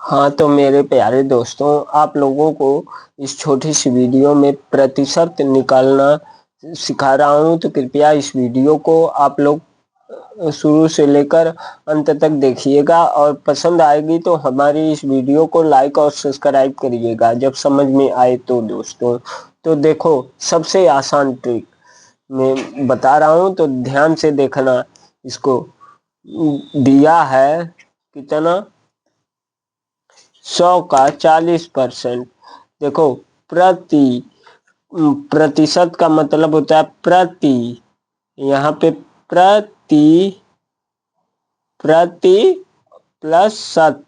हाँ, तो मेरे प्यारे दोस्तों, आप लोगों को इस छोटी सी वीडियो में प्रतिशत निकालना सिखा रहा हूँ। तो कृपया इस वीडियो को आप लोग शुरू से लेकर अंत तक देखिएगा और पसंद आएगी तो हमारी इस वीडियो को लाइक और सब्सक्राइब करिएगा जब समझ में आए तो दोस्तों। तो देखो, सबसे आसान ट्रिक मैं बता रहा हूँ, तो ध्यान से देखना। इसको दिया है कितना, 100 का 40%। देखो, प्रति प्रतिशत का मतलब होता है प्रति। यहाँ पे प्रति, प्रति प्लस शत,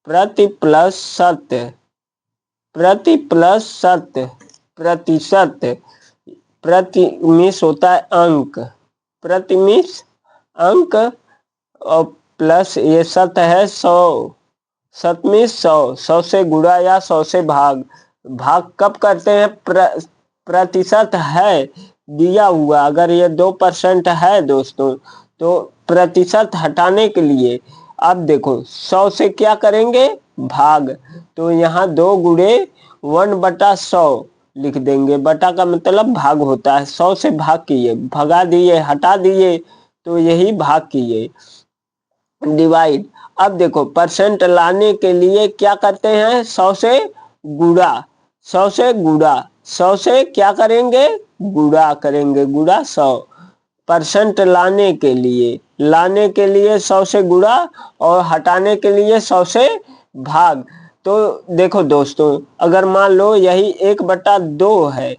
प्रति प्लस शत, प्रति प्लस शत, प्रतिशत। प्रति मिस होता है अंक, प्रति मिस अंक, और प्लस ये शत है 100, शत में 100, 100 से गुणा या 100 से भाग। भाग कब करते हैं? प्रतिशत है दिया हुआ, अगर ये 2% है दोस्तों, तो प्रतिशत हटाने के लिए अब देखो 100 से क्या करेंगे? भाग। तो यहाँ 2 गुणे 1/100 लिख देंगे। बटा का मतलब भाग होता है। 100 से भाग किए, भगा दिए, हटा दिए, तो यही भाग किए। डिवाइड। अब देखो, परसेंट लाने के लिए क्या करते हैं? 100 से गुणा, 100 से गुणा, 100 से क्या करेंगे? गुणा करेंगे, गुणा 100। परसेंट लाने के लिए 100 से गुणा और हटाने के लिए 100 से भाग। तो देखो दोस्तों, अगर मान लो यही 1/2 है,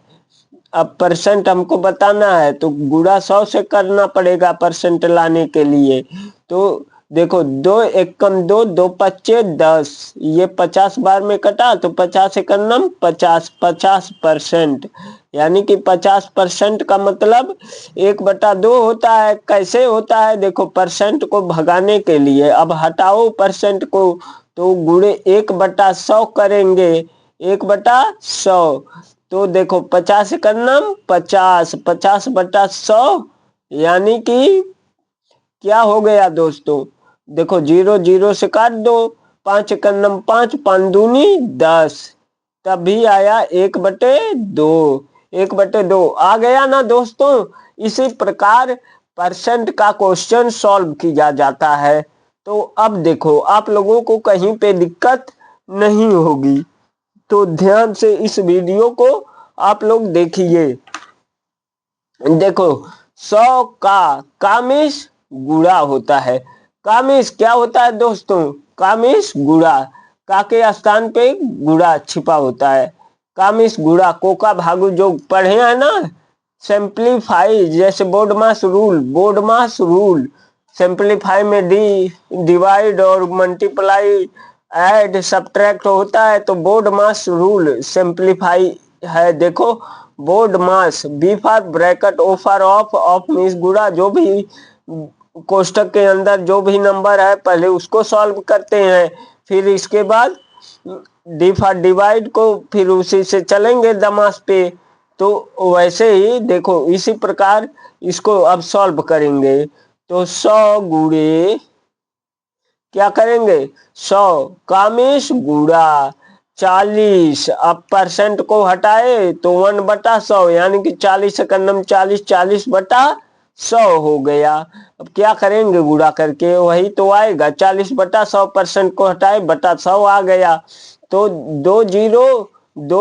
अब परसेंट हमको बताना है तो गुणा 100 से करना पड़ेगा परसेंट लाने के लिए। तो देखो, 2 एकम 2, 2 पच्चे 10, ये 50 बार में कटा तो 50 एकम 50, 50%। यानी कि 50% का मतलब 1/2 होता है। कैसे होता है? देखो, परसेंट को भगाने के लिए अब हटाओ परसेंट को, तो गुणे 1/100 करेंगे, 1/100। तो देखो, 50 एकम 50, 50/100, यानी कि क्या हो गया दोस्तों? देखो, 0 0 से काट दो, 5 एकम 5, 5 दूनी 10, तभी आया 1/2। 1/2 आ गया ना दोस्तों। इसी प्रकार परसेंट का क्वेश्चन सॉल्व किया जाता है। तो अब देखो, आप लोगों को कहीं पे दिक्कत नहीं होगी, तो ध्यान से इस वीडियो को आप लोग देखिए। देखो, 100 का कामिश गुणा होता है। कामिश क्या होता है दोस्तों? कामिश गुणा, का के स्थान पे गुणा छिपा होता है। कामिश गुणा, कोका भागु जो पढ़े हैं ना, सिंप्लीफाई, जैसे BODMAS rule, BODMAS rule. Simplify में डिवाइड और मल्टीप्लाई, ऐड, सब्ट्रैक्ट होता है, तो बोर्ड मास रूल सिंप्लीफाई है। देखो, BODMAS, B for bracket, O for of, of means गुणा। जो भी कोष्टक के अंदर जो भी नंबर है पहले उसको सॉल्व करते हैं, फिर इसके बाद डी फॉर डिवाइड को, फिर उसी से चलेंगे दमास पे। तो वैसे ही देखो, इसी प्रकार इसको अब सॉल्व करेंगे। तो 100 गुणे क्या करेंगे? 100 कामेश गुणा 40। अब परसेंट को हटाए तो 1/100, यानी कि 40 एकम 40, 40/100 हो गया। अब क्या करेंगे? गुणा करके वही तो आएगा, 40/100, परसेंट को हटाए बटा 100 आ गया। तो 2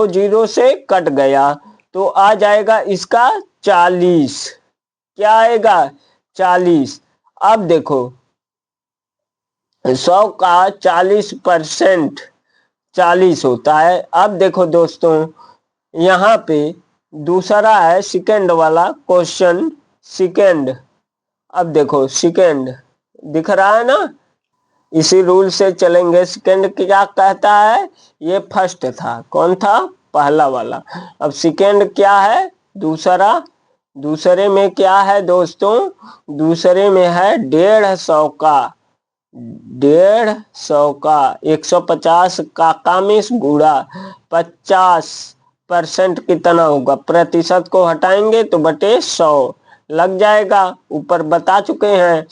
जीरो से कट गया, तो आ जाएगा इसका 40। क्या आएगा? 40। अब देखो, 100 का 40% 40 होता है। अब देखो दोस्तों, यहाँ पे दूसरा है सेकंड वाला क्वेश्चन, सेकंड। अब देखो, सेकंड दिख रहा है ना, इसी रूल से चलेंगे। सेकंड क्या कहता है? ये फर्स्ट था, कौन था? पहला वाला। अब सेकंड क्या है? दूसरा। दूसरे में क्या है दोस्तों? दूसरे में है 150 का, 150 का 150 का कामिश गुणा 50%। कितना होगा? प्रतिशत को हटाएंगे तो बटे 100 लग जाएगा, ऊपर बता चुके हैं।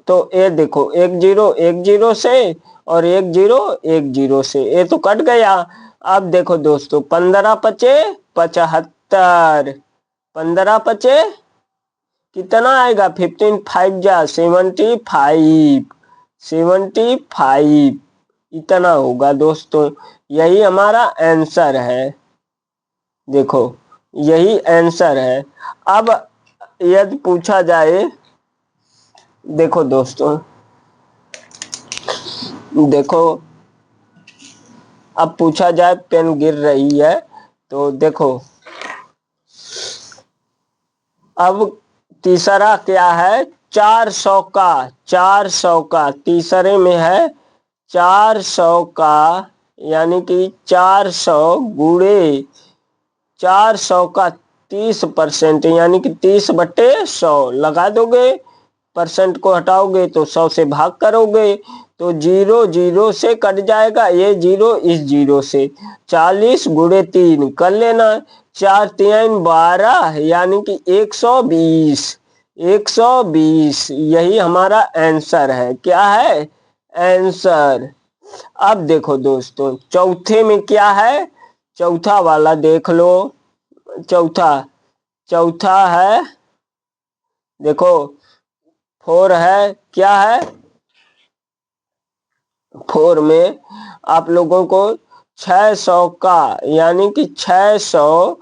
तो ये देखो, एक जीरो से और एक जीरो से, ये तो कट गया। अब देखो दोस्तों, 15 पचे 75, 15 पचे कितना आएगा, 15 5 जा 75, 75 इतना होगा दोस्तों। यही हमारा आंसर है। देखो, यही आंसर है। अब यदि पूछा जाए, देखो दोस्तों, देखो अब पूछा जाए, पेन गिर रही है तो देखो, अब तीसरा क्या है, 400 का, 400 का तीसरे में है 400 का, यानी कि 400 गुणे 400 का 30%, यानी कि 30/100 लगा दोगे, परसेंट को हटाओगे तो 100 से भाग करोगे तो जीरो जीरो से कट जाएगा, ये जीरो इस जीरो से। 40 गुणे 3 कर लेना, 4 3 12, यानी कि 120, 120 यही हमारा आंसर है। क्या है आंसर। अब देखो दोस्तों, चौथे में क्या है, चौथा वाला देख लो। चौथा, चौथा है, देखो 4 है, क्या है 4 में आप लोगों को 600 का, यानी कि 600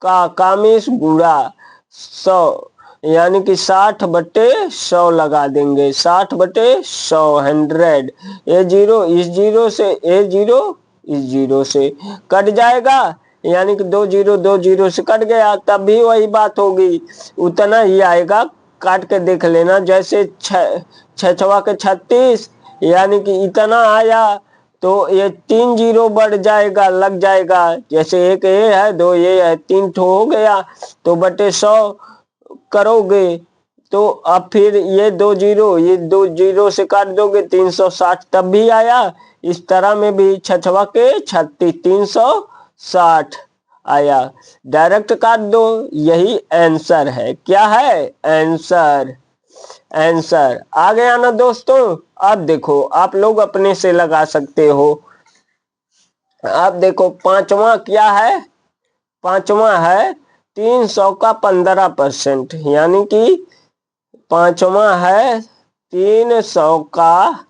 का कामिश गुणा 100, यानी कि 60/100 लगा देंगे, 60/100 100। ये जीरो इस जीरो से, ये जीरो इस जीरो से कट जाएगा, यानी कि दो जीरो से कट गया, तब भी वही बात होगी, उतना ही आएगा। काट के देख लेना, जैसे 6 के 36, यानी कि इतना आया, तो ये 3 जीरो बढ़ जाएगा, लग जाएगा, जैसे एक ये है, दो ये है, 3 ठो हो गया, तो बटे 100 करोगे तो अब फिर ये दो जीरो से काट दोगे, 360 तब भी आया। इस तरह में भी 6 के 36, 360 आया, डायरेक्ट काट दो, यही आंसर है। क्या है आंसर, आंसर आ गया ना दोस्तों। अब देखो, आप लोग अपने से लगा सकते हो। अब देखो, पांचवा क्या है, पांचवा है 300 का 15%, यानी कि पांचवा है 300 का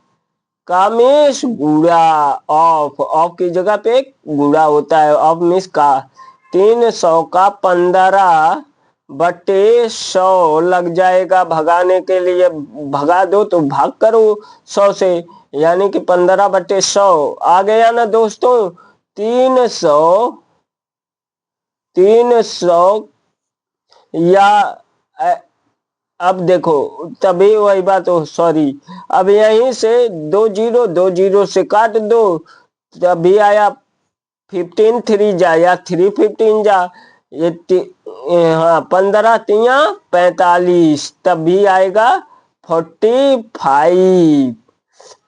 कामेश गुड़ा, ऑफ की जगह पे गुड़ा होता है, ऑफ मिस का, 300 का 15/100 लग जाएगा भगाने के लिए, भगा दो तो भाग करो 100 से, यानी कि 15/100 आ गया ना दोस्तों। 300, 300 या अब देखो, तभी वही बात हो, सॉरी, अब यहीं से दो जीरो से काट दो, तभी आया 15 3 जा, या 3 15 जा, ये हाँ 15 तिया 45, तब भी आएगा 45,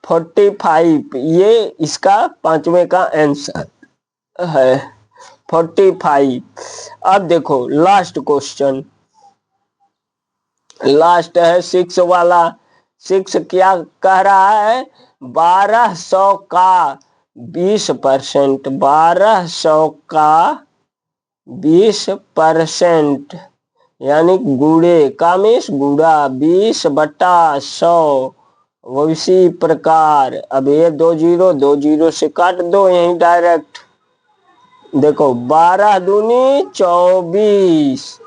45 ये इसका पांचवे का आंसर है, 45। अब देखो लास्ट क्वेश्चन, लास्ट है 6 वाला। 6 क्या कह रहा है, 1200 का 20%, 1200 का 20%, यानी गुणे, कामेश गुड़ा 20/100, उसी प्रकार अब ये दो जीरो से काट दो यही डायरेक्ट। देखो 12 दूनी 24,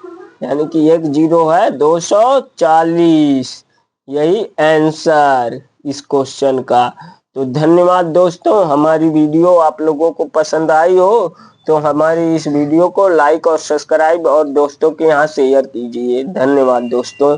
यानी कि एक जीरो है 240, यही आंसर इस क्वेश्चन का। तो धन्यवाद दोस्तों, हमारी वीडियो आप लोगों को पसंद आई हो तो हमारी इस वीडियो को लाइक और सब्सक्राइब और दोस्तों के यहाँ शेयर कीजिए। धन्यवाद दोस्तों।